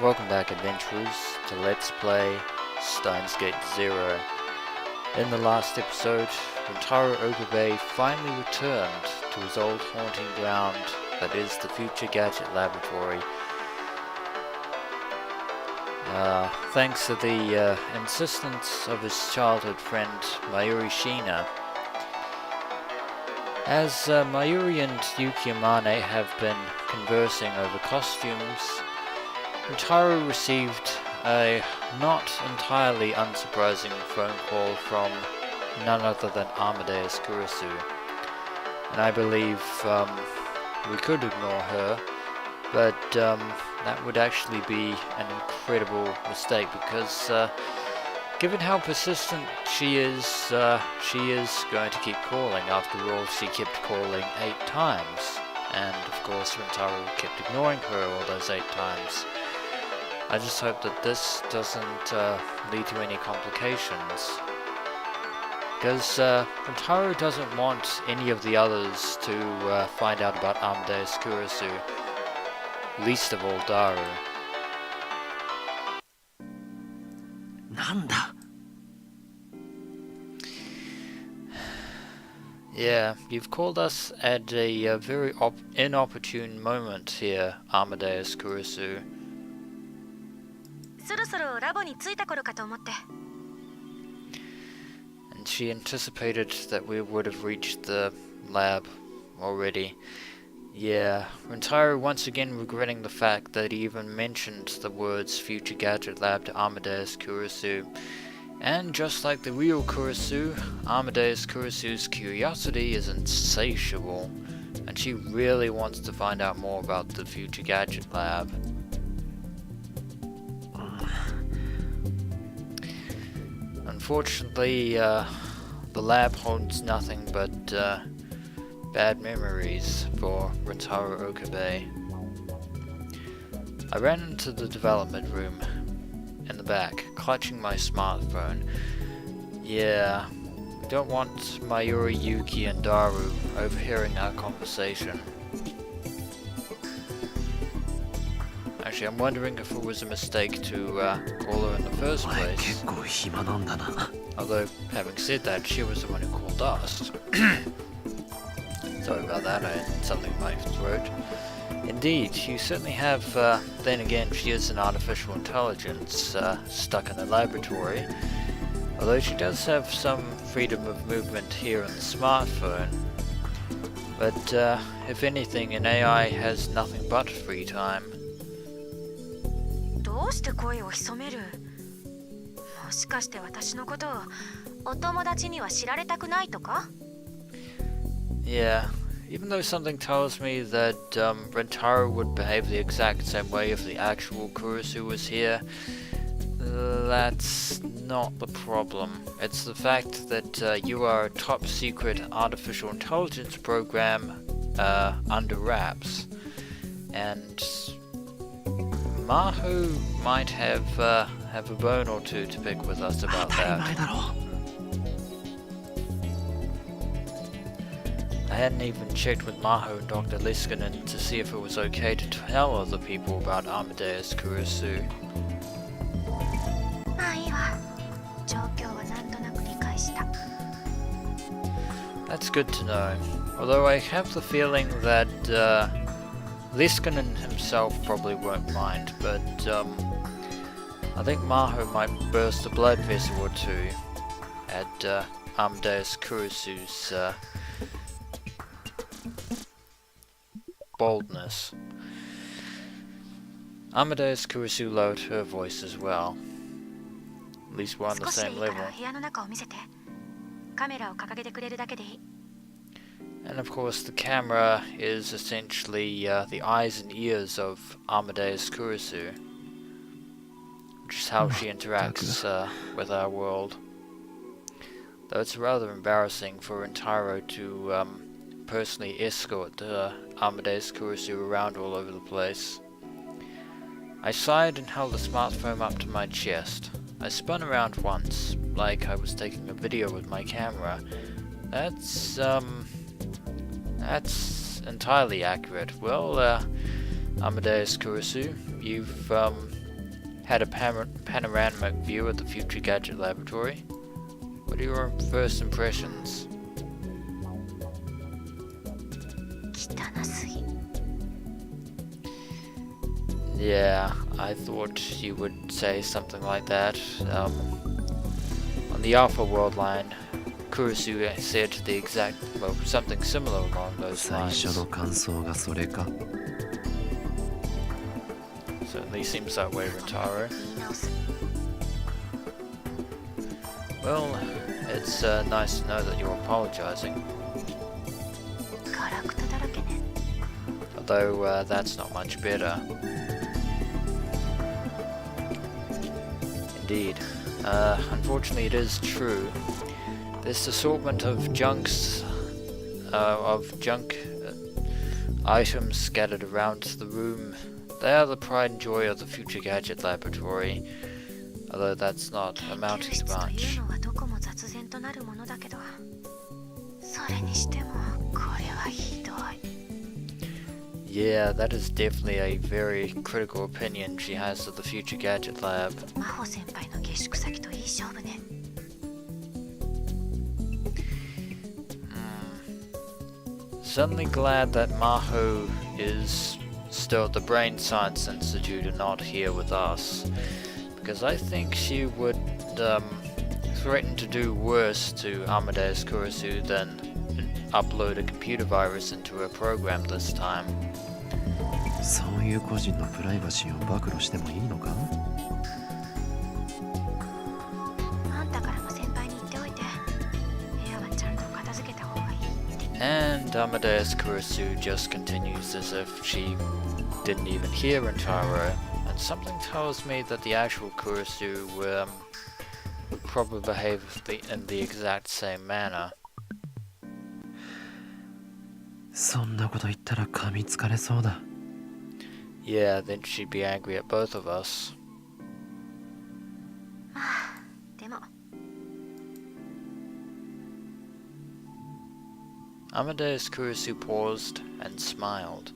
Welcome back, adventurers, to Let's Play Steins Gate 0. In the last episode, Rintaro Okabe finally returned to his old haunting ground, that is the Future Gadget Laboratory. Thanks to the insistence of his childhood friend Mayuri. As Mayuri and Yuki Amane have been conversing over costumes, Rintaro received a not entirely unsurprising phone call from none other than Amadeus Kurisu. And I believe we could ignore her, but that would actually be an incredible mistake because given how persistent she is going to keep calling. After all, she kept calling 8 times, and of course Rintaro kept ignoring her all those 8 times. I just hope that this doesn't lead to any complications, because Rintaro doesn't want any of the others to find out about Amadeus Kurisu, least of all Daru. Nanda. Yeah, you've called us at a very inopportune moment here, Amadeus Kurisu. そろそろラボに着いた頃かと思って。 And she anticipated that we would have reached the lab already. Yeah, Rintaro once again regretting the fact that he even mentioned the words Future Gadget Lab to Amadeus Kurisu. And just like the real Kurisu, Amadeus Kurisu's curiosity is insatiable, and she really wants to find out more about the Future Gadget Lab. Unfortunately, the lab holds nothing but bad memories for Rintaro Okabe. I ran into the development room in the back, clutching my smartphone. Yeah, we don't want Mayuri, Yuki and Daru overhearing our conversation. Actually, I'm wondering if it was a mistake to call her in the first place. Although, having said that, she was the one who called us. Sorry about that, I had something in my throat. Indeed, you certainly have, then again, she is an artificial intelligence stuck in a laboratory. Although she does have some freedom of movement here in the smartphone. But, if anything, an AI has nothing but free time. どうして声を潜める？もしかして私のことをお友達には知られたくないとか？ Yeah, even though something tells me that Rintaro would behave the exact same way if the actual Kurisu was here, that's not the problem. It's the fact that you are a top secret artificial intelligence program under wraps, and Maho might have a bone or two to pick with us about that. I hadn't even checked with Maho and Dr. Liskanen to see if it was okay to tell other people about Amadeus Kurisu. まあいいわ。状況はなんとなく理解した。 That's good to know. Although I have the feeling that Liskanen himself probably won't mind, but I think Maho might burst a blood vessel or two at Amadeus Kurisu's boldness. Amadeus Kurisu lowered her voice as well. At least we're on the 少しでい same いか level. ら部屋の中を見せて。カメラを掲げてくれるだけでいい。 And of course the camera is essentially the eyes and ears of Amadeus Kurisu, which is how she interacts with our world. Though it's rather embarrassing for Rintaro to personally escort Amadeus Kurisu around all over the place. I sighed and held the smartphone up to my chest. I spun around once, like I was taking a video with my camera. That's entirely accurate. Well, Amadeus Kurisu, you've had a panoramic view of the Future Gadget Laboratory. What are your first impressions? 汚すぎ。 Yeah, I thought you would say something like that. On the Alpha World line, Kurisu said something similar along those lines. 最初の感想がそれか。 Certainly seems that way, Rintaro. 言い直す。 Well, it's nice to know that you're apologizing. ガラクタだらけね。 Although that's not much better. Indeed. Unfortunately, it is true. This assortment of junk items scattered around the room, they are the pride and joy of the Future Gadget Laboratory, although that's not 研究 amounting 室 to とい much. うのはどこも雑然となるものだけど、それにしてもこれはひどい。 Yeah, that is definitely a very critical opinion she has of the Future Gadget Lab. 真帆先輩の下宿先といい勝負ね。 Certainly glad that Maho is still at the Brain Science Institute and not here with us, because I think she would threaten to do worse to Amadeus Kurisu than upload a computer virus into her program this time. そういう個人のプライバシーを暴露してもいいのか？ あんたからも先輩に言っておいて、部屋はちゃんと片付けた方がいいって。 And Amadeus Kurisu just continues as if she didn't even hear Rintaro, and something tells me that the actual Kurisu would probably behave in the exact same manner. そんなこと言ったら噛みつかれそうだ。 Yeah, then she'd be angry at both of us. まあでも Amadeus Kurisu paused and smiled.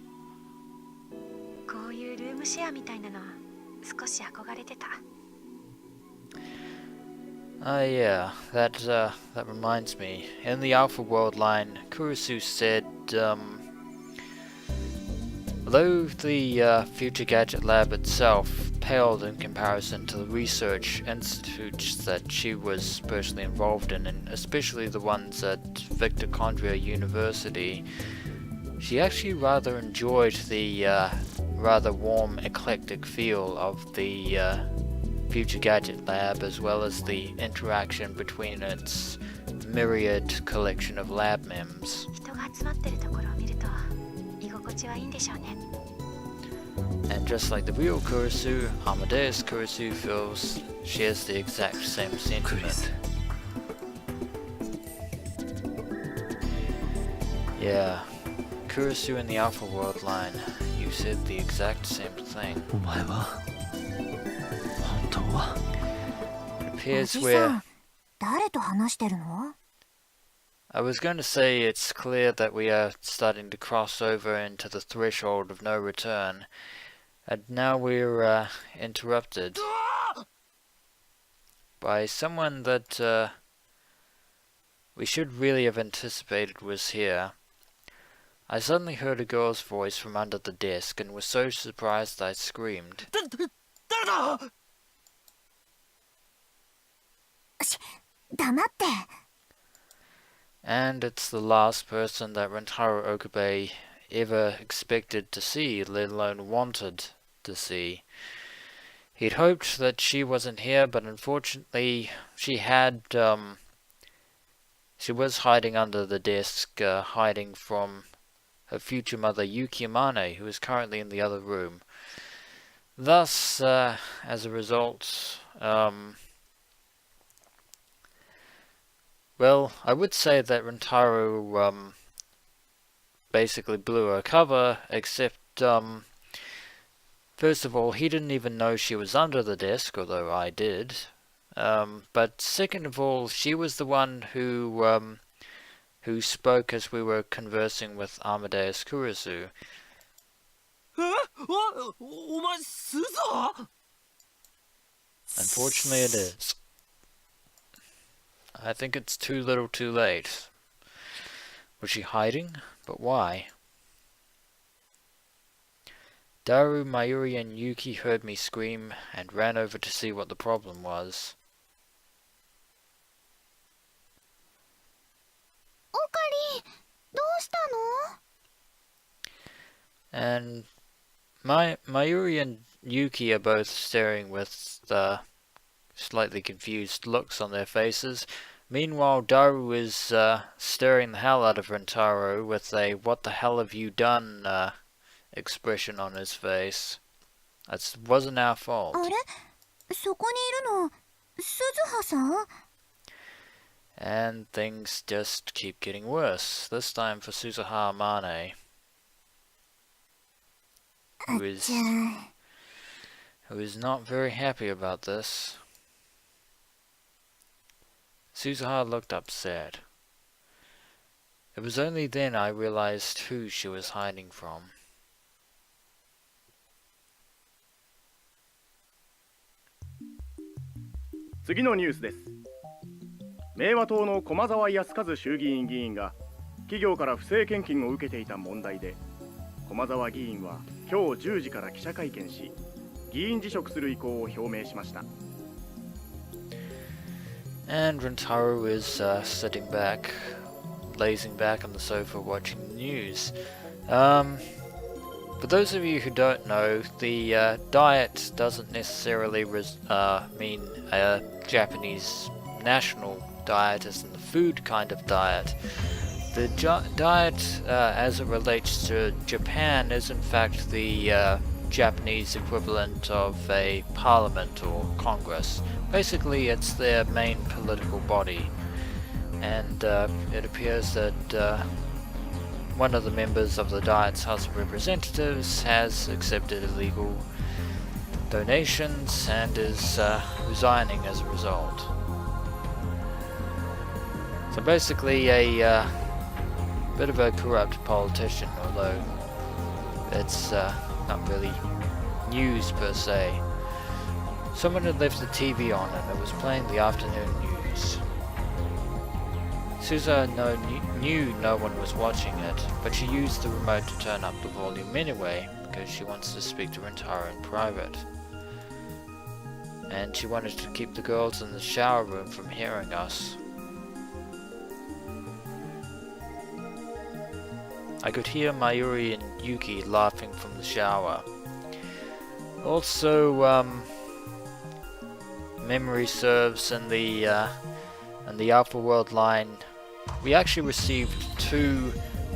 こういうルームシェアみたいなの少し憧れてた。 Yeah, that reminds me. In the Alpha World line, Kurisu said, although the Future Gadget Lab itself paled in comparison to the research institutes that she was personally involved in, and especially the ones at Victor University, she actually rather enjoyed the rather warm, eclectic feel of the Future Gadget Lab, as well as the interaction between its myriad collection of lab mems. 人が集まってるところを見ると居心地はいいんでしょうね。 And just like the real Kurisu, Amadeus Kurisu shares the exact same sentiment. Yeah, Kurisu in the Alpha World line, you said the exact same thing. お前は本当は It お appears じさ we're... ん、誰と話してるの？ I was going to say it's clear that we are starting to cross over into the threshold of no return, and now we're interrupted by someone that we should really have anticipated was here. I suddenly heard a girl's voice from under the desk and was so surprised I screamed. 誰だ？黙って。 And it's the last person that Rintaro Okabe ever expected to see, let alone wanted to see. He'd hoped that she wasn't here, but unfortunately she was hiding under the desk, hiding from her future mother Yukimane, who is currently in the other room. Thus, as a result, well, I would say that Rintaro basically blew her cover, except, first of all, he didn't even know she was under the desk, although I did. But second of all, she was the one who spoke as we were conversing with Amadeus Kurisu. お前鈴は？ Unfortunately it is. I think it's too little too late. Was she hiding? But why? Daru, Mayuri and Yuki heard me scream and ran over to see what the problem was. Okari, どうしたの? And Mayuri and Yuki are both staring with slightly confused looks on their faces. Meanwhile, Daru is staring the hell out of Rintaro with a "what the hell have you done" expression on his face. That wasn't our fault. あれ? そこにいるの、鈴葉さん? And things just keep getting worse. This time for Suzuha Amane, who is not very happy about this. Suzuha looked upset. It was only then I realized who she was hiding from. 次のニュースです。明和党の駒沢康和衆議院議員が企業から不正献金を受けていた問題で、駒沢議員は今日10時から記者会見し、議員辞職する意向を表明しました。And Rintaro is sitting back, lazing back on the sofa watching the news. For those of you who don't know, the diet doesn't necessarily mean a Japanese national diet as in the food kind of diet. The diet as it relates to Japan is in fact the Japanese equivalent of a parliament or congress. Basically it's their main political body, and it appears that one of the members of the Diet's House of Representatives has accepted illegal donations and is resigning as a result. So basically a bit of a corrupt politician, although it's not really news per se. Someone had left the TV on and it was playing the afternoon news. Suzuha knew no one was watching it, but she used the remote to turn up the volume anyway, because she wants to speak to Rintaro in private. And she wanted to keep the girls in the shower room from hearing us. I could hear Mayuri and Yuki laughing from the shower. Also, memory serves in the Alpha World line, we actually received 2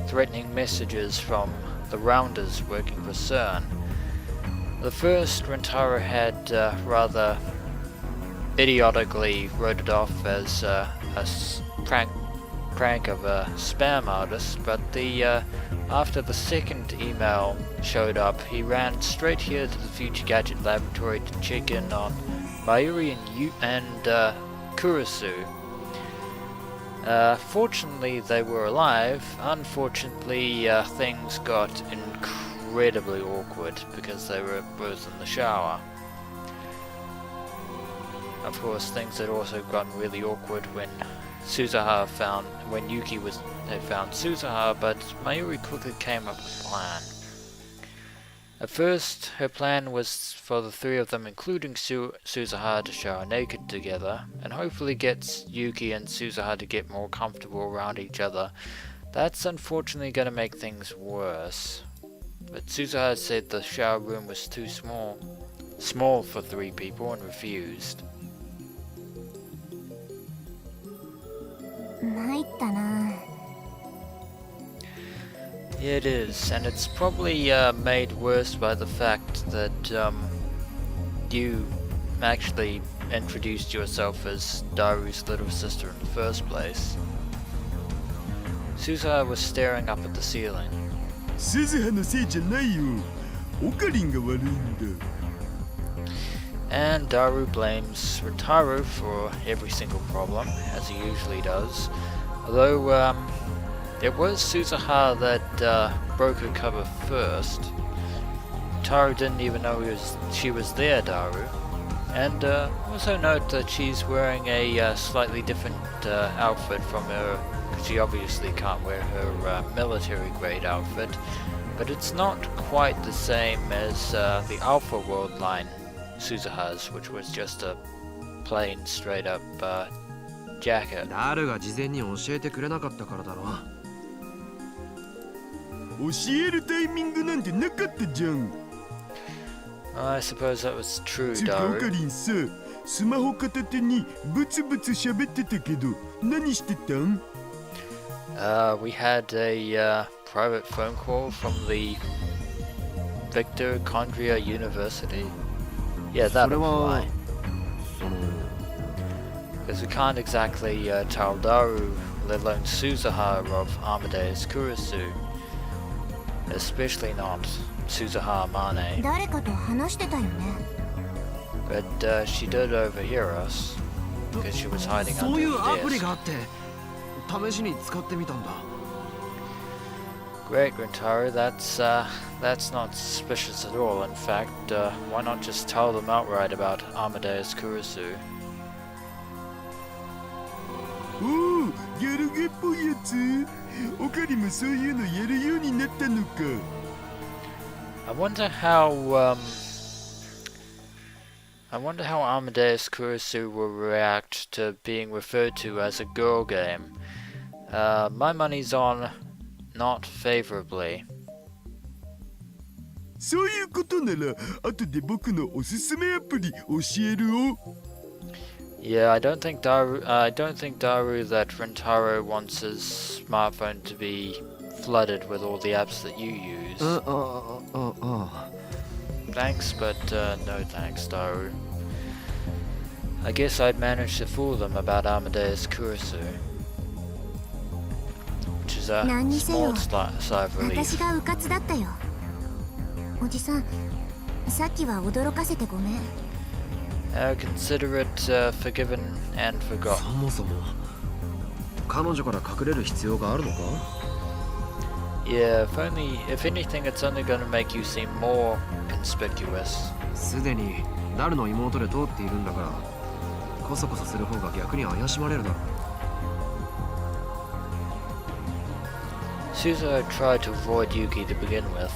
threatening messages from the Rounders working for CERN. The first, Rintaro had rather idiotically wrote it off as a prank of a spam artist, but after the second email showed up, he ran straight here to the Future Gadget Laboratory to check in on Mayuri and Kurisu. Fortunately they were alive. Unfortunately things got incredibly awkward because they were both in the shower. Of course things had also gotten really awkward when Yuki had found Suzuha, but Mayuri quickly came up with a plan. At first, her plan was for the 3 of them, including Suzuha, to shower naked together, and hopefully get Yuki and Suzuha to get more comfortable around each other. That's unfortunately going to make things worse. But Suzuha said the shower room was too small for 3 people, and refused. 参ったな。 Yeah, it is, and it's probably made worse by the fact that you actually introduced yourself as Daru's little sister in the first place. Suzuha was staring up at the ceiling. 鈴葉のせいじゃないよ。オカリンが悪いんだ。 And Daru blames Rintaro for every single problem, as he usually does. Although, it was Suzuha that broke her cover first. Rintaro didn't even know she was there, Daru. And also note that she's wearing a slightly different outfit from her, because she obviously can't wear her military grade outfit, but it's not quite the same as the Alpha World line Suzuha's, which was just a plain straight up jacket. ダルが事前に教えてくれなかったからだろ。教えるタイミングなんてなかったじゃん。I suppose that was true, つうかオカ Daru. リンさ、スマホ片手にブツブツ喋ってたけど何してたん？ We had a private phone call from the Victor Condria University. Yeah, that それ was は why. その Because we can't exactly tell Daru, let alone Suzuha of Amadeus Kurisu. Especially not Suzuha Mane. 誰かと話してたよね。 But she did overhear us. Because she was hiding そう under い the うアプリ desk. があって試しに使ってみたんだ。 Great, Rintaro. That's not suspicious at all. In fact, why not just tell them outright about Amadeus Kurisu? おお、ギャルゲっぽいやつ。オカリンもそういうのやるようになったのか。I wonder how Amadeus Kurisu will react to being referred to as a girl game. My money's on not favorably. そういうことなら後で僕のおすすめアプリ教えるお。Yeah, I don't think Daru that Rintaro wants his smartphone to be flooded with all the apps that you use. あ Thanks, but no thanks, Daru. I guess I'd manage to fool them about Amadeus Kurisu. Which is a 何にせよ、 small sigh of relief. 私がうかつだったよ。おじさん、さっきは驚かせてごめん。Consider it forgiven and そ forgotten. もそも彼女から隠れる必要があるのか？ Yeah, if anything, it's only gonna make you seem more conspicuous. すでにダルの妹で通っているんだからコソコソする方が逆に怪しまれるだろう。 Suzuha tried to avoid Yuki to begin with.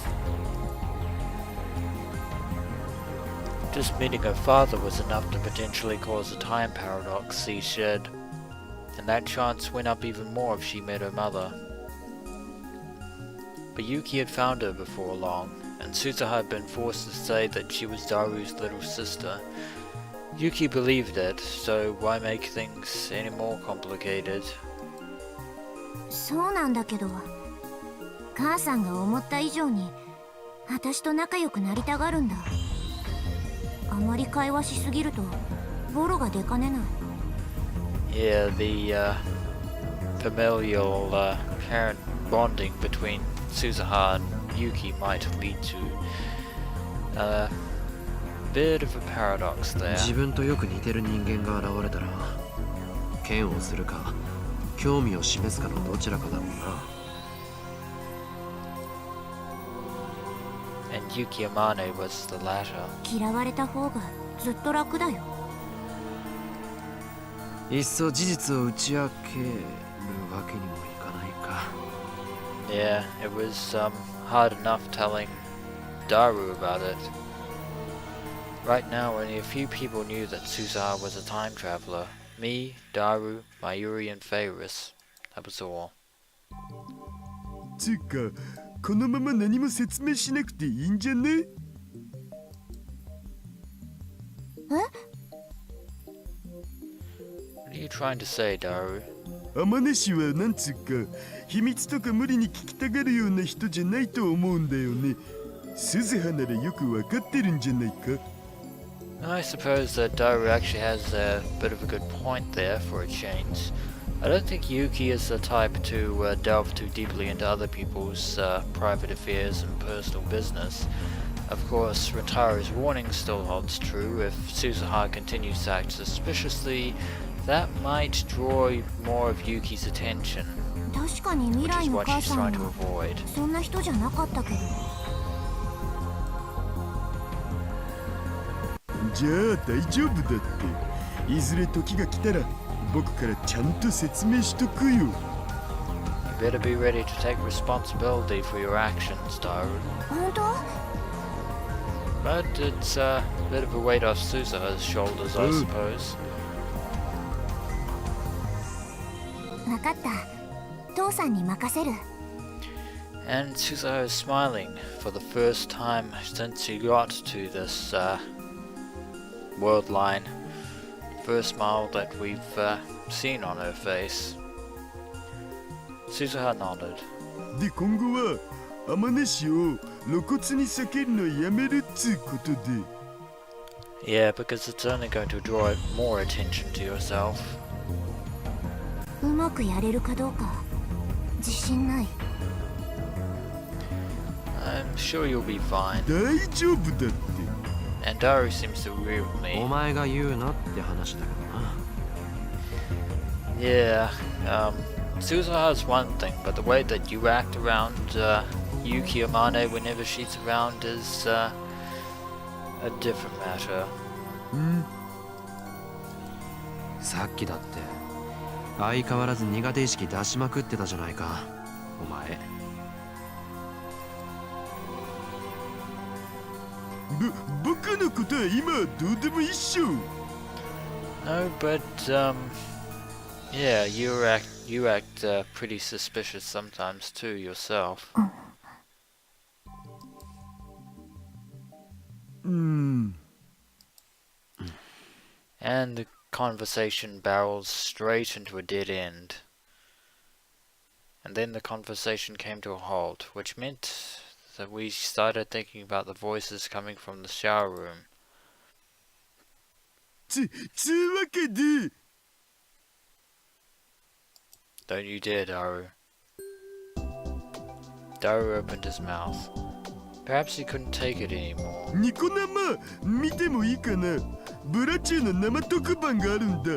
Just meeting her father was enough to potentially cause a time paradox, he said, and that chance went up even more if she met her mother. But Yuki had found her before long, and Suzuha had been forced to say that she was Daru's little sister. Yuki believed it, so why make things any more complicated? そうなんだけど、母さんが思った以上に私と仲良くなりたがるんだ。あまり会話しすぎるとボロが出かねない。 Yeah, the familial parent bonding between Suzuha and Yuki might lead to a bit of a paradox there. 自分とよく似てる人間が現れたら嫌悪するか興味を示すかのどちらかだろうな。 And Yuki Amane was the latter. 嫌われた方がずっと楽だよ。いっそ事実を打ち明けるわけにもいかないか。 Yeah, it was hard enough telling Daru about it. Right now, only a few people knew that Suzuha was a time traveler. Me, Daru, Mayuri, and Feiris. That was all. つうか、このまま何も説明しなくていいんじゃね？ What are you trying to say, Daru? 天音氏はなんつうか秘密とか無理に聞きたがるような人じゃないと思うんだよね。鈴葉ならよくわかってるんじゃないか。 I suppose that Daru actually has a bit of a good point there for a change. I don't think Yuki is the type to delve too deeply into other people's private affairs and personal business. Of course, Rintaro's warning still holds true. If Suzuha continues to act suspiciously, that might draw more of Yuki's attention, 確かに未 which 来 is の what 母 she's さ trying ん to は avoid. そんな人じゃなかったけど。じゃあ大丈夫だって。いずれ時が来たら僕からちゃんと説明しとくよ。You better be ready to take responsibility for your actions, Daru. 本当？ But it's a bit of a weight off Suzuha's shoulders, I suppose. 分かった。父さんに任せる。And Suzuha is smiling for the first time since he got to this world line. First smile that we've seen on her face. Suzuha nodded. で今後は天音氏を露骨に避けるのやめるっつうことで。Yeah, because it's only going to draw more attention to yourself. うまくやれるかどうか自信ない。I'm sure you'll be fine. 大丈夫だって。 And Daru seems to agree with me. お前が言うなって話だけどな。 Yeah, Suzuha is one thing, but the way that you act around Yuki Amane whenever she's around is a different matter. さっきだって相変わらず苦手意識出しまくってたじゃないか、お前。僕のことは今はどうでもいいっしょ。 No, but yeah, you act pretty suspicious sometimes too yourself. And the conversation barrels straight into a dead end. And then the conversation came to a halt, which meant that we started thinking about the voices coming from the shower room. つうわけで。 Don't you dare, Daru. Daru opened his mouth. Perhaps he couldn't take it anymore. ニコ生見てもいいかな。ブラチューの生特番があるんだ。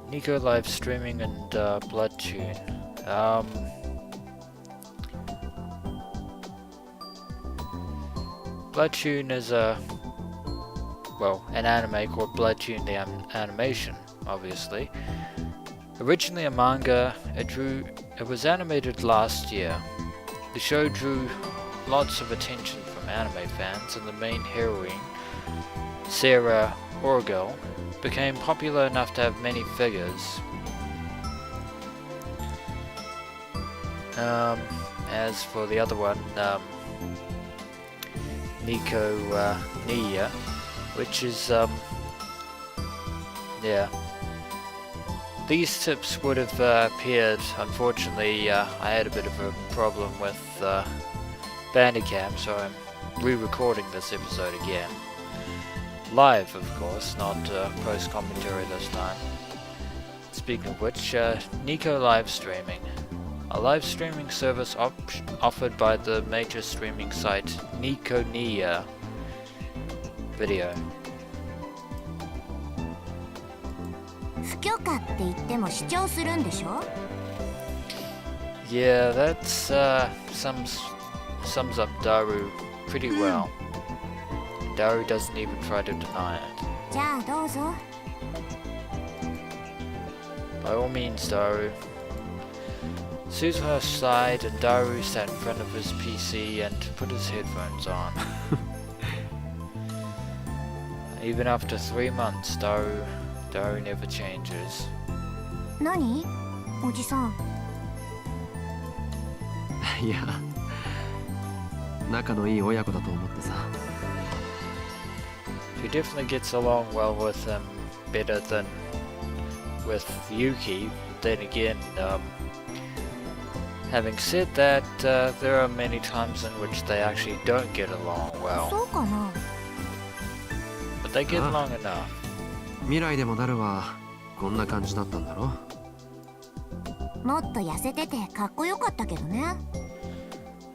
Nico live streaming and Blood Tune. Blood Tune is an anime called Blood Tune the Animation, obviously. Originally a manga, it was animated last year. The show drew lots of attention from anime fans, and the main heroine, Sarah Orgel, became popular enough to have many figures. As for the other one, Nico Nia, which is yeah. These tips would have appeared. Unfortunately, I had a bit of a problem with Bandicam, so I'm re-recording this episode again. Live, of course, not post-commentary this time. Speaking of which, Nico live streaming. A live streaming service offered by the major streaming site Nico Nia Video. 不許可って言っても視聴するんでしょ？ Yeah, that sums up Daru pretty well. Daru doesn't even try to deny it. じゃあどうぞ。 By all means, Daru. Suzuha sighed and Daru sat in front of his PC and put his headphones on. Even after 3 months, Daru never changes. 何？おじさん。いや、仲のいい親子だと思ってさ。 She definitely gets along well with him, better than with Yuki. Then again, having said that, there are many times in which they actually don't get along そ well, うかな。 but they get along enough. 未来でもダルはこんな感じだったんだろ？もっと痩せててかっこよかったけどね。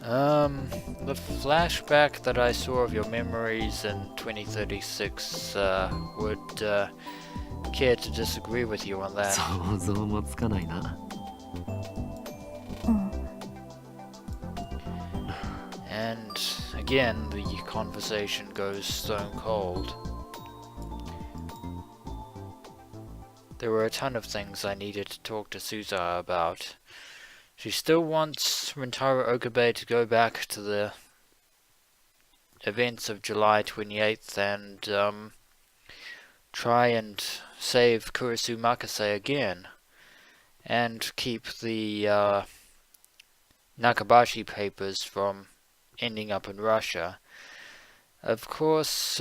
The flashback that I saw of your memories in 2036 would care to disagree with you on that. 想像もつかないな。うん。 And again the conversation goes stone cold. There were a ton of things I needed to talk to Suzuha about. She still wants Rintaro Okabe to go back to the events of July 28th and try and save Kurisu Makase again, and keep the Nakabashi papers from ending up in Russia. Of course,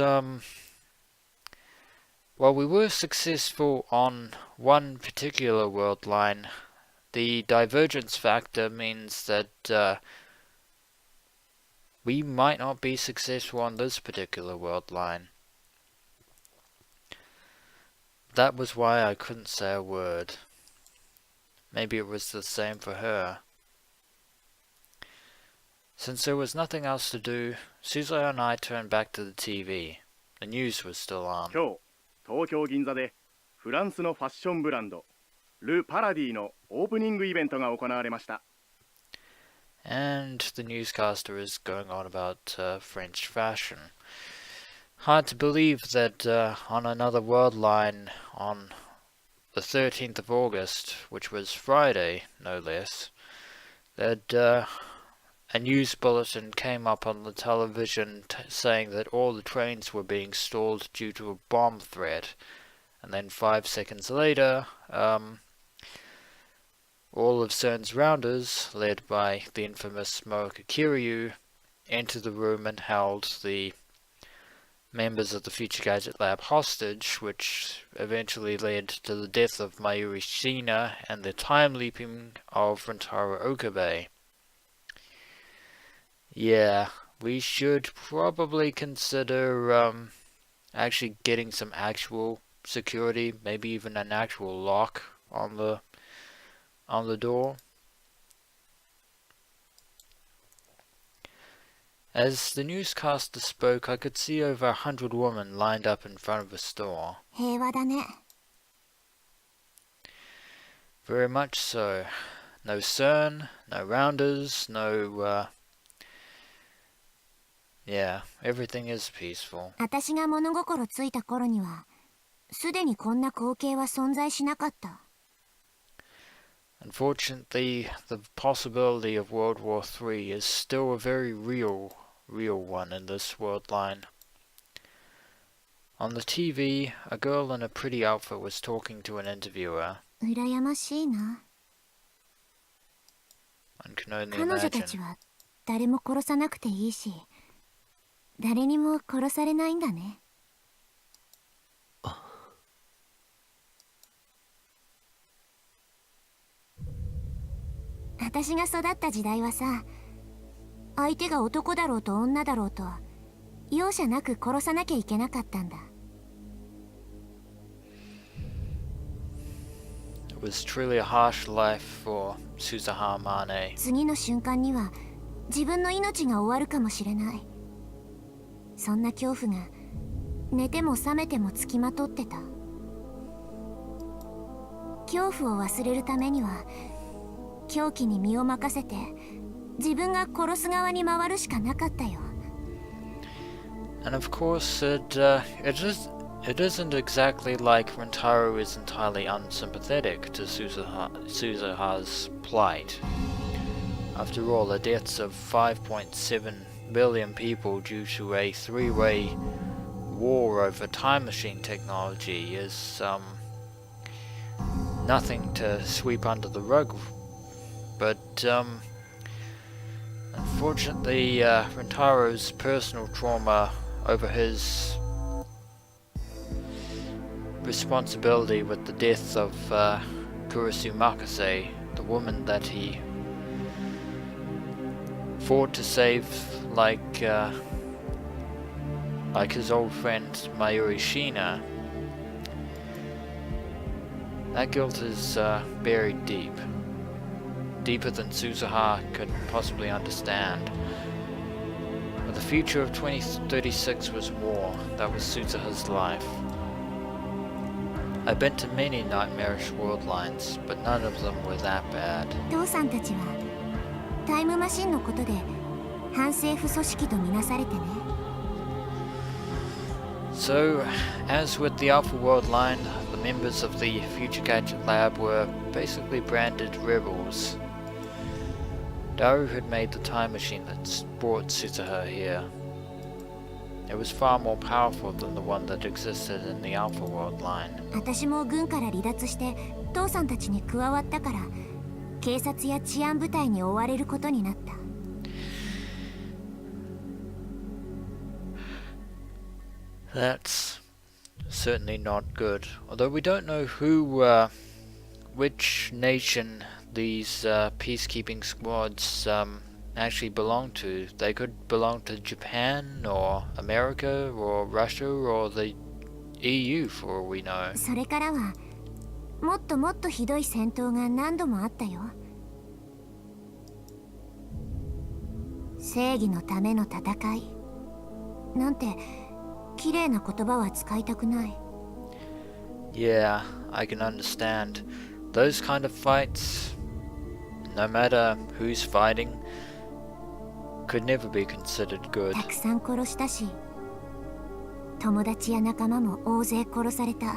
while we were successful on one particular world line, the divergence factor means that we might not be successful on this particular world line. That was why I couldn't say a word. Maybe it was the same for her. Since there was nothing else to do, Suzuha and I turned back to the TV. The news was still on. 今日、東京銀座でフランスのファッションブランドル・パラディのオープニングイベントが行われました。 And the newscaster is going on about French fashion. Hard to believe that on another world line on the 13th of August, which was Friday, no less, that a news bulletin came up on the television saying that all the trains were being stalled due to a bomb threat. And then 5 seconds later, all of CERN's rounders, led by the infamous Mooka Kiryu, entered the room and held the members of the Future Gadget Lab hostage, which eventually led to the death of Mayuri Shina and the time-leaping of Rintaro Okabe. Yeah, we should probably consider actually getting some actual security, maybe even an actual lock on the door. As the newscaster spoke, I could see over 100 women lined up in front of a store. 平和だね。 Very much so. No CERN, no rounders, no yeah, everything is peaceful. 私が物心ついた頃には、すでにこんな光景は存在しなかった。 Unfortunately, the possibility of World War III is still a very real one in this world line. On the TV, a girl in a pretty outfit was talking to an interviewer. 羨ましいな。 One can only 彼女た imagine. ちは誰も殺さなくていいし、誰にも殺されないんだね。私が育った時代はさ、相手が男だろうと女だろうと容赦なく殺さなきゃいけなかったんだ。 It was truly a harsh life for Suzuha Mane. 次の瞬間には自分の命が終わるかもしれない。そんな恐怖が寝ても覚めてもつきまとってた。恐怖を忘れるためには狂気に身を任せて自分が殺す側に回るしかなかったよ。 And of course, it isn't exactly like Rintaro is entirely unsympathetic to Suzuha's plight. After all, the deaths of 5.7 billion people due to a three-way war over time machine technology is nothing to sweep under the rug. But unfortunately, Rintaro's personal trauma over his responsibility with the death of Kurisu Makase, the woman that he fought to save, like his old friend Mayuri Shina, that guilt is buried deep. Deeper than Suzuha could possibly understand. But the future of 2036 was war. That was Suzuha's life. I've been to many nightmarish world lines, but none of them were that bad. 父さんたちはタイムマシンのことで反政府組織とみなされてね。 So, as with the Alpha World line, the members of the Future Gadget Lab were basically branded rebels. Daru had made the time machine that brought Suzuha here. It was far more powerful than the one that existed in the Alpha World line. 私も軍から離脱して父さんたちに加わったから、警察や治安部隊に追われることになった。 That's certainly not good. Although we don't know which nation these peacekeeping squads actually belong to. They could belong to Japan or America or Russia or the EU for all we know. それからはもっともっとひどい戦闘が何度もあったよ。正義のための戦いなんて綺麗な言葉は使いたくない。 Yeah, I can understand. Those kind of fights, no matter who's fighting, could never be considered good. たくさん殺したし、友達や仲間も大勢殺された。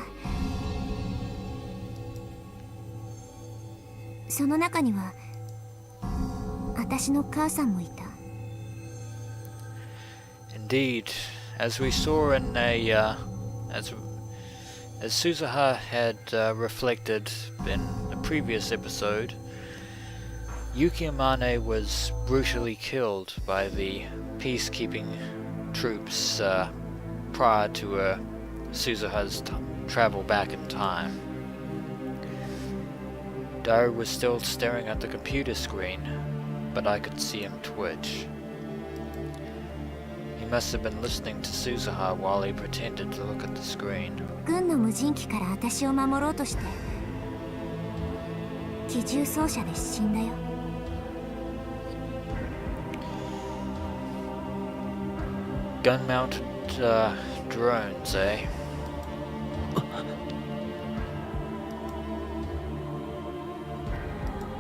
その中には私の母さんもいた。 Indeed, as we saw in as Suzuha had reflected in a previous episode, Yuki Amane was brutally killed by the peacekeeping troops prior to Suzuha's travel back in time. Daru was still staring at the computer screen, but I could see him twitch. He must have been listening to Suzuha while he pretended to look at the screen. 軍の無人機から私を守ろうとして機銃掃射で死んだよ。 Gun-mounted drones, eh?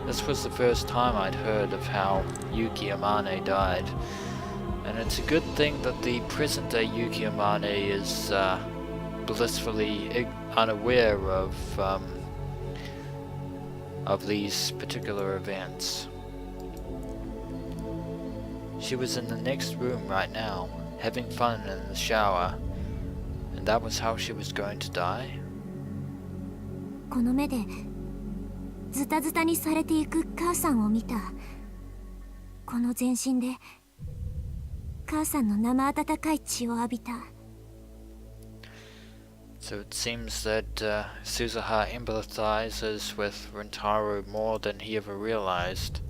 This was the first time I'd heard of how Yuki Amane died, and it's a good thing that the present-day Yuki Amane is blissfully unaware of these particular events. She was in the next room right now, having fun in the shower, and that was how she was going to die? この目でズタズタにされていく母さんを見た。この全身で母さんの生温かい血を浴びた。 So it seems that Suzuha empathizes with Rintaro more than he ever realized.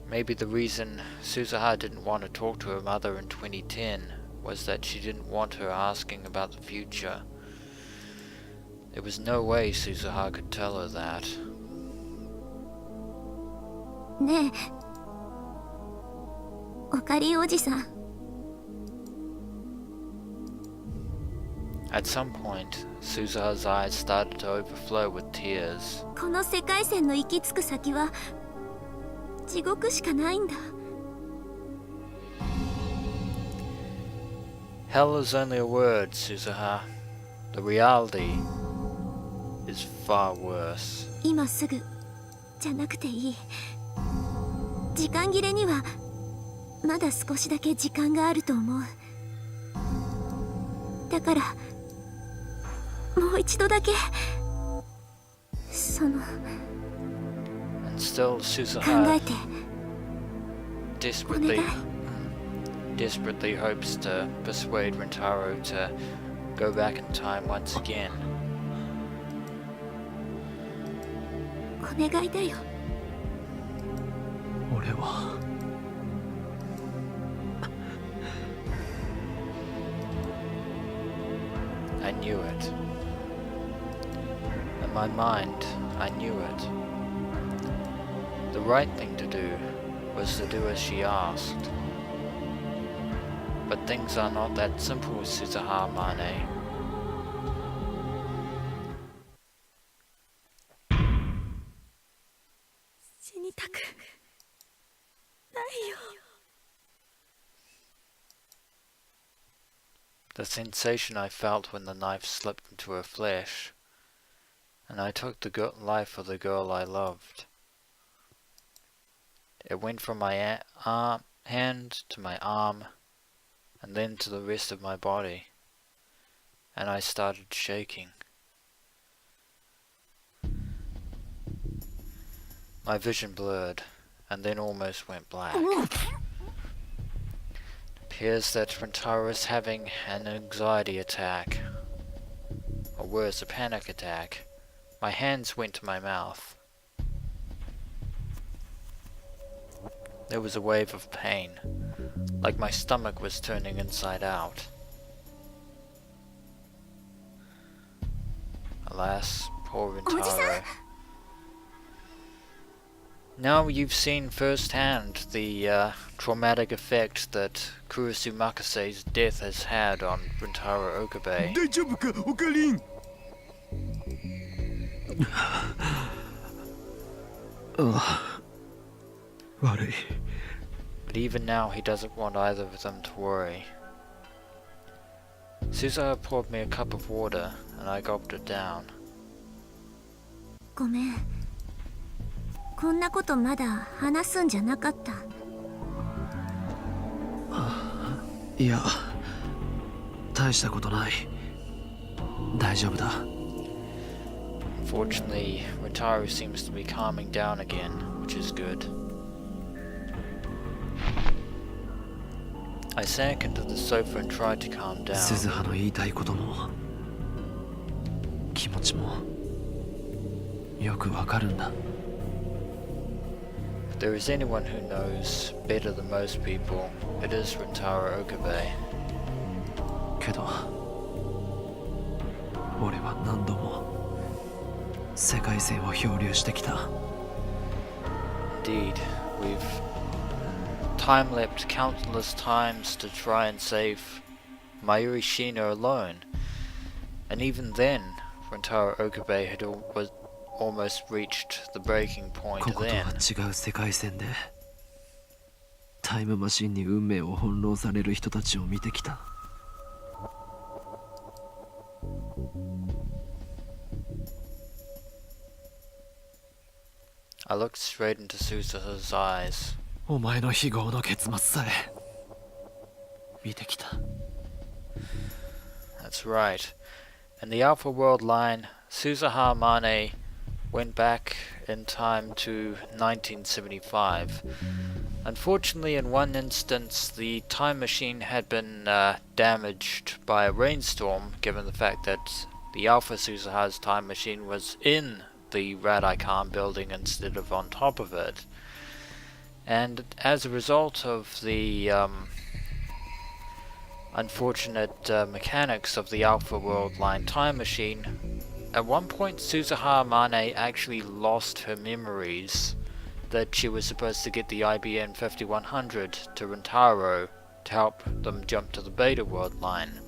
Maybe the reason Suzuha didn't want to talk to her mother in 2010 was that she didn't want her asking about the future. There was no way Suzuha could tell her that. ねえ、おかりおじさん。 At some point, Suzuha's eyes started to overflow with tears. この世界線の行き着く先は地獄しかないんだ。 Hell is only a word, Suzuha. The reality is far worse. 今すぐじゃなくていい。時間切れにはまだ少しだけ時間があると思う。だからもう一度だけその And still, 考 Suzuha えて desperately hopes to persuade Rintaro to go back in time once again. お願いだよ。俺は I knew it. In my mind, I knew it. The right thing to do was to do as she asked. But things are not that simple, Suzuha Mane. 死にたくないよ。The sensation I felt when the knife slipped into her flesh, and I took the life of the girl I loved. It went from my hand to my arm, and then to the rest of my body, and I started shaking. My vision blurred, and then almost went black. It appears that Rintaro is having an anxiety attack, or worse, a panic attack. My hands went to my mouth. There was a wave of pain, like my stomach was turning inside out. Alas, poor Rintaro. Now you've seen firsthand the traumatic effect that Kurisu Makase's death has had on Rintaro Okabe. 大丈夫かオカリン。悪い。 But even now he doesn't want either of them to worry. Suzuha poured me a cup of water and I gulped it down. ごめん。こんなことまだ話すんじゃなかった。いや、大したことない。大丈夫だ。Fortunately, Rintaro seems to be calming down again, which is good. I sank into the sofa and tried to calm down. 鈴葉の言いたいことも気持ちもよくわかるんだ。 If there is anyone who knows better than most people, it is Rintaro Okabe. けど俺は何度も世界線を漂流してきた。 Indeed, we've time-leapt countless times to try and save Mayuri Shina alone, and even then, Rintaro Okabe had almost reached the breaking point こことは then. 違う世界線でタイムマシンに運命を翻弄される人たちを見てきた。 I looked straight into Suzuha's eyes. お前の非業の結末さえ見てきた。 That's right. In the Alpha World line, Suzuha Mane went back in time to 1975. Unfortunately, in one instance, the time machine had been damaged by a rainstorm, given the fact that the Alpha Suzuha's time machine was in the Radai Khan building instead of on top of it. And as a result of the unfortunate mechanics of the Alpha World line time machine, at one point Suzuha Mane actually lost her memories that she was supposed to get the IBM 5100 to Rintaro to help them jump to the Beta World line.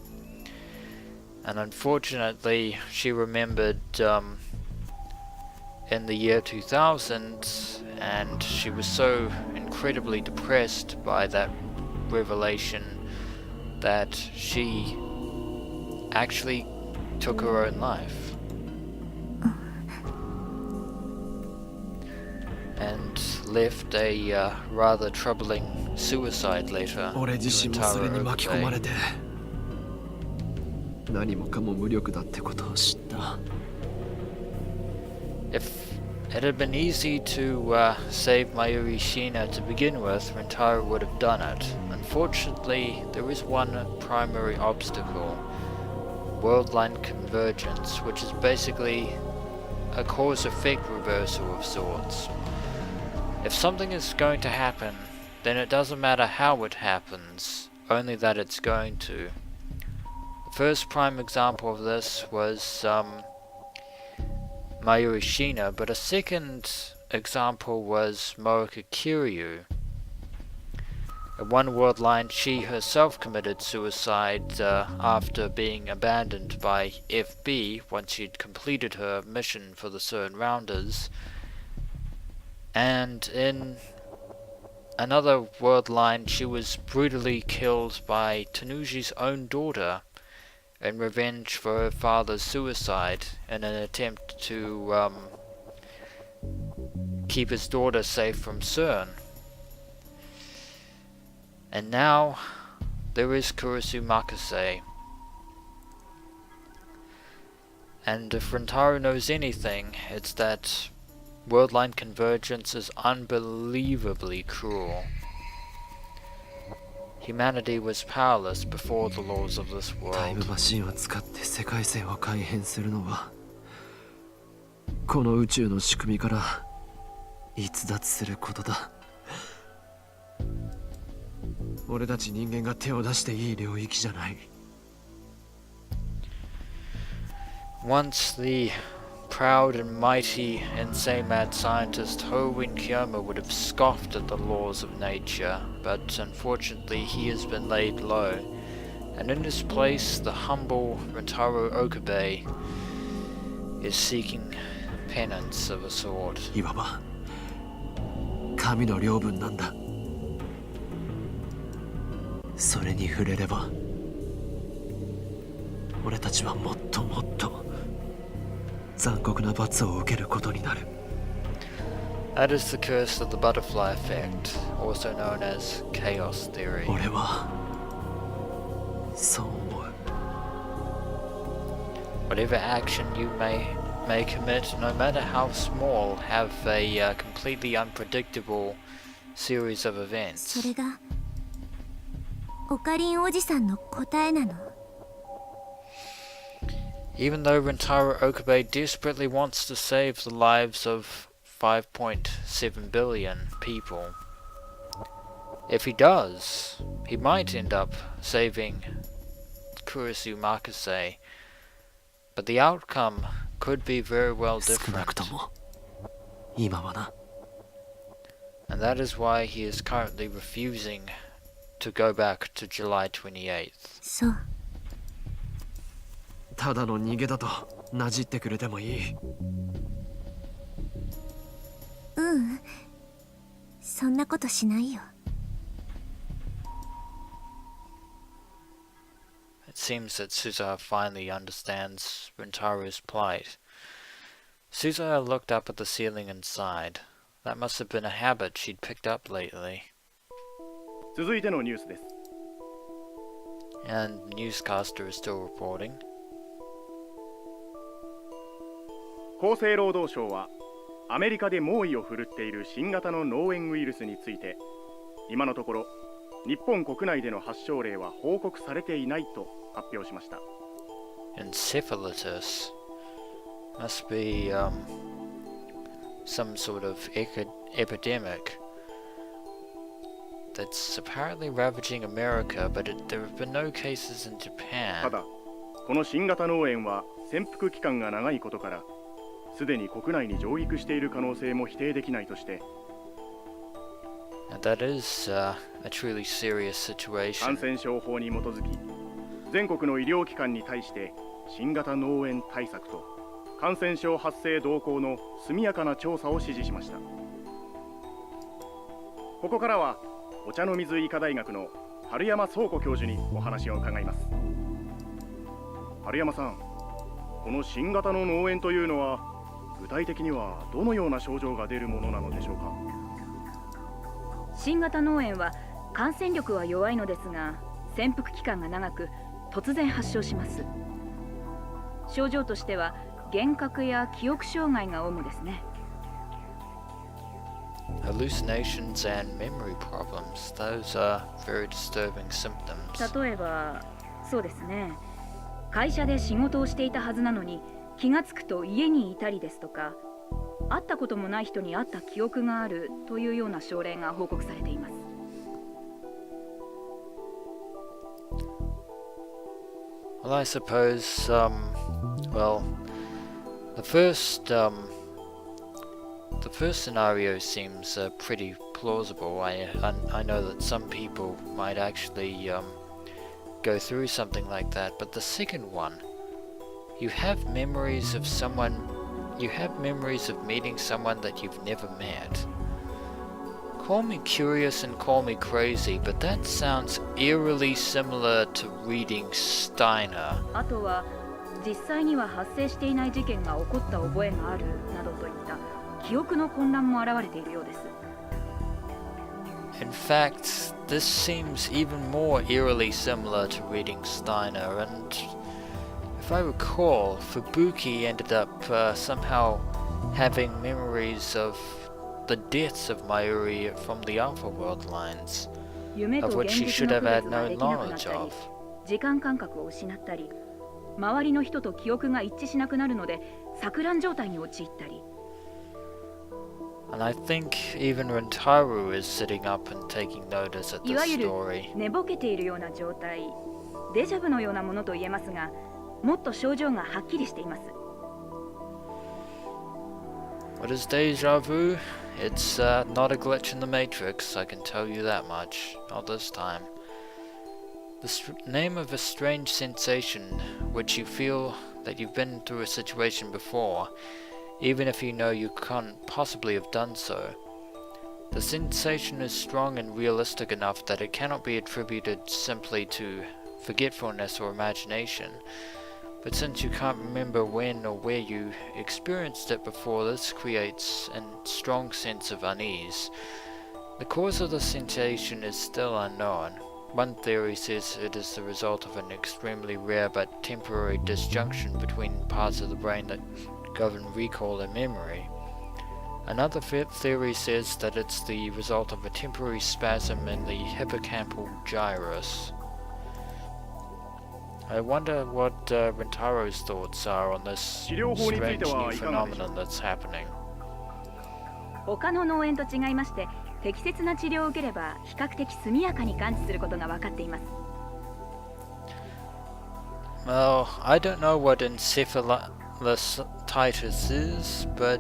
And unfortunately she remembered in the year 2000, and she was so incredibly depressed by that revelation that she actually took her own life. And left a rather troubling suicide letter to 俺自身もそれに Rintaro 巻き込まれ Okabe. て何もかも無力だってことを知った。 If it had been easy to save Mayuri Shina to begin with, Rintaro would have done it. Unfortunately, there is one primary obstacle: world-line convergence, which is basically a cause-effect reversal of sorts. If something is going to happen, then it doesn't matter how it happens, only that it's going to. The first prime example of this was Mayuri Shina, but a second example was Mooka Kiryu. In one world line, she herself committed suicide after being abandoned by FB once she'd completed her mission for the CERN Rounders. And in another world line, she was brutally killed by Tanuji's own daughter in revenge for her father's suicide in an attempt to keep his daughter safe from CERN. And now there is Kurisu Makase. And if Rintaro knows anything, it's that worldline convergence is unbelievably cruel. Humanity was powerless before the laws of this タイム world. マシンを使って世界線を改変するのはこの宇宙の仕組みから逸脱することだ。俺たち人間が手を出していい領域じゃない。 Once the proud and mighty insane mad scientist Hoenn Kyoma would have scoffed at the laws of nature, but unfortunately he has been laid low, and in his place the humble Rintaro Okabe is seeking penance of a sort. いわば神の領分なんだ。それに触れれば俺たちはもっともっと残酷な罰を受けることになる。 That is the curse of the butterfly effect, also known as chaos theory. 俺はそう思う。 Whatever action you may commit, no matter how small, have a completely unpredictable series of そ events. れがオカリンおじさんの答えなの。 Even though Rintaro Okabe desperately wants to save the lives of 5.7 billion people, if he does, he might end up saving Kurisu Makase, but the outcome could be very well 少な different, くとも今はな。 and that is why he is currently refusing to go back to July 28th. そう。ただの逃げだとなじってくれてもいい。うん。そんなことしないよ。 It seems that Suzuha finally understands Rintaro's plight. Suzuha looked up at the ceiling and sighed. That must have been a habit she'd picked up lately. 続いてのニュースです。 And the newscaster is still reporting. 厚生労働省はアメリカで猛威を振るっている新型の脳炎ウイルスについて、今のところ日本国内での発症例は報告されていないと発表しました。 Encephalitis must be some sort of epidemic that's apparently ravaging America, but there have been no cases in た Japan. だ、この新型脳炎は潜伏期間が長いことから、すでに国内に上陸している可能性も否定できないとして、 And that is a truly serious 感 situation. 染症法に基づき、全国の医療機関に対して新型脳炎対策と感染症発生動向の速やかな調査を指示しました。ここからはお茶の水医科大学の春山倉庫教授にお話を伺います。春山さん、この新型の脳炎というのは具体的にはどのような症状が出るものなのでしょうか。新型脳炎は感染力は弱いのですが、潜伏期間が長く突然発症します。症状としては幻覚や記憶障害が主ですね。 Hallucinations and memory problems, those are very disturbing symptoms. 例えば、そうですね、会社で仕事をしていたはずなのに気がつくと家にいたりですとか、会ったこともない人に会った記憶があるというような症例が報告されています。 Well, I suppose, well, the first scenario seems pretty plausible. I know that some people might actually go through something like that, but the second one, you have memories of meeting someone that you've never met. Call me curious and call me crazy, but that sounds eerily similar to reading Steiner. あとは実際には発生していない事件が起こった覚えがあるなどといった記憶の混乱も現れているようです。In fact, this seems even more eerily similar to reading Steiner, and if I recall, Fubuki ended up somehow having memories of the deaths of Mayuri from the Alpha World lines, 夢と of 現 which she 実 should の have 区 had 別が no できなくなった knowledge り of. 時間感覚を失ったり周りの人と記憶が一致しなくなるので錯乱状態に陥ったり And I think even Rintaro is sitting up and taking notice at いわ this ゆる story. 寝ぼけているような状態デジャブのようなものと言えますがもっと症状がはっきりしています What is deja vu? It's not a glitch in the Matrix, I can tell you that much. Not this time. The name of a strange sensation which you feel that you've been through a situation before, even if you know you can't possibly have done so. The sensation is strong and realistic enough that it cannot be attributed simply to forgetfulness or imagination. But since you can't remember when or where you experienced it before, this creates a strong sense of unease. The cause of the sensation is still unknown. One theory says it is the result of an extremely rare but temporary disjunction between parts of the brain that govern recall and memory. Another theory says that it's the result of a temporary spasm in the hippocampal gyrus. I wonder what Rintaro's thoughts are on this strange new phenomenon that's happening. 他の脳炎と違いまして適切な治療を受ければ比較的速やかに完治することが分かっています Well, I don't know what encephalitis is, but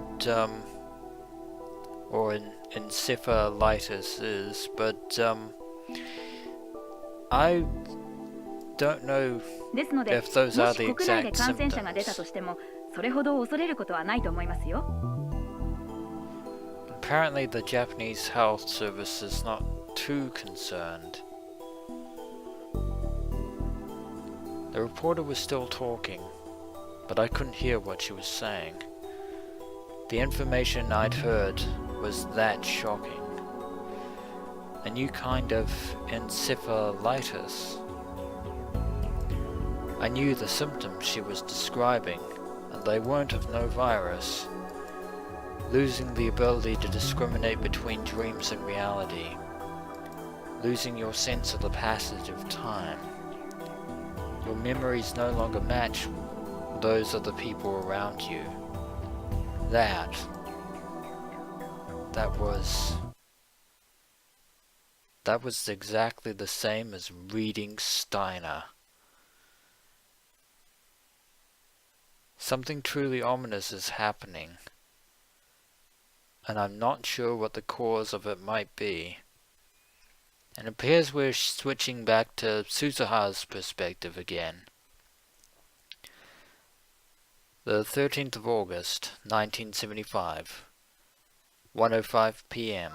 or encephalitis is, but I don't know ですので、 if those も are し the 国内で exact 感染者が出た symptoms. としても、それほど恐れることはないと思いますよ。 Apparently the Japanese health service is not too concerned. The reporter was still talking, but I couldn't hear what she was saying. The information I'd heard was that shocking. A new kind of encephalitis. I knew the symptoms she was describing, and they weren't of no virus. Losing the ability to discriminate between dreams and reality. Losing your sense of the passage of time. Your memories no longer match those of the people around you. That was exactly the same as reading Steiner. Something truly ominous is happening, and I'm not sure what the cause of it might be. And it appears we're switching back to Suzuha's perspective again. The 13th of August, 1975, 1:05 p.m.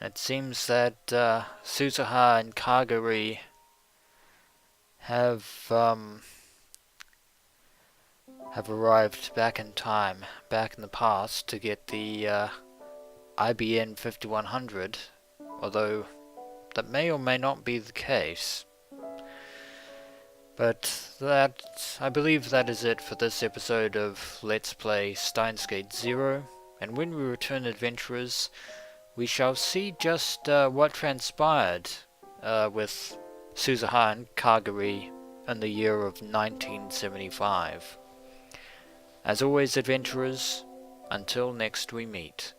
And it seems that Suzuha and Kagari have arrived back in time, back in the past, to get the IBN 5100, although that may or may not be the case. But I believe that is it for this episode of Let's Play Steins Gate 0, and when we return, adventurers, we shall see just what transpired with Suzuha and Kagari in the year of 1975. As always, adventurers, until next we meet.